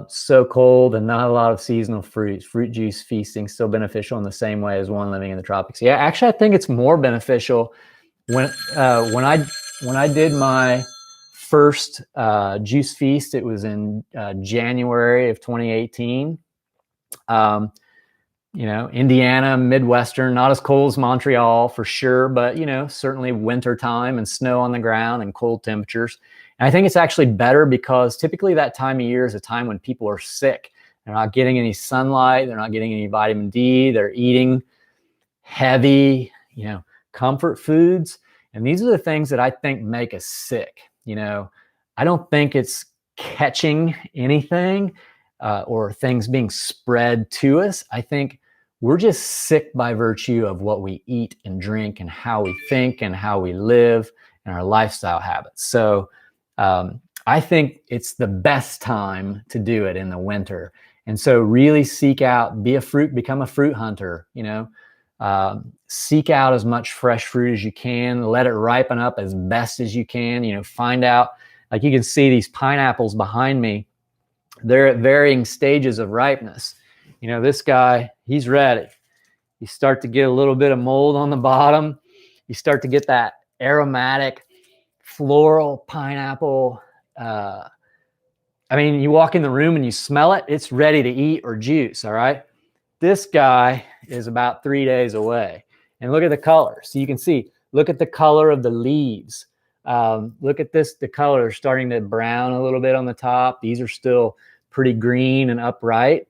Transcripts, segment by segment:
So cold and not a lot of seasonal fruits. Fruit juice feasting still beneficial in the same way as one living in the tropics. Yeah, actually, I think it's more beneficial when I did my first juice feast. It was in January of 2018. Indiana, Midwestern, not as cold as Montreal for sure, but certainly winter time and snow on the ground and cold temperatures. And I think it's actually better because typically that time of year is a time when people are sick. They're not getting any sunlight. They're not getting any vitamin D. They're eating heavy, comfort foods. And these are the things that I think make us sick. I don't think it's catching anything or things being spread to us. I think we're just sick by virtue of what we eat and drink and how we think and how we live and our lifestyle habits. So I think it's the best time to do it in the winter. And so really seek out, become a fruit hunter, seek out as much fresh fruit as you can, let it ripen up as best as you can, find out, like you can see these pineapples behind me, they're at varying stages of ripeness. This guy, he's ready. You start to get a little bit of mold on the bottom. You start to get that aromatic floral pineapple. You walk in the room and you smell it, it's ready to eat or juice, all right? This guy is about 3 days away. And look at the color. So you can see, look at the color of the leaves. Look at this, the color is starting to brown a little bit on the top. These are still pretty green and upright.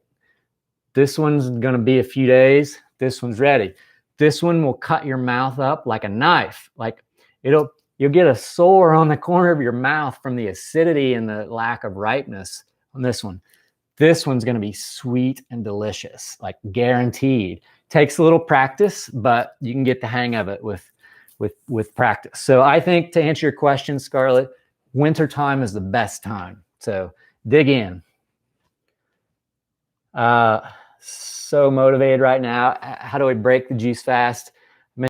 This one's going to be a few days. This one's ready. This one will cut your mouth up like a knife. You'll get a sore on the corner of your mouth from the acidity and the lack of ripeness on this one. This one's going to be sweet and delicious, like guaranteed. Takes a little practice, but you can get the hang of it with practice. So I think, to answer your question, Scarlett, wintertime is the best time. So dig in. So motivated right now. How do I break the juice fast?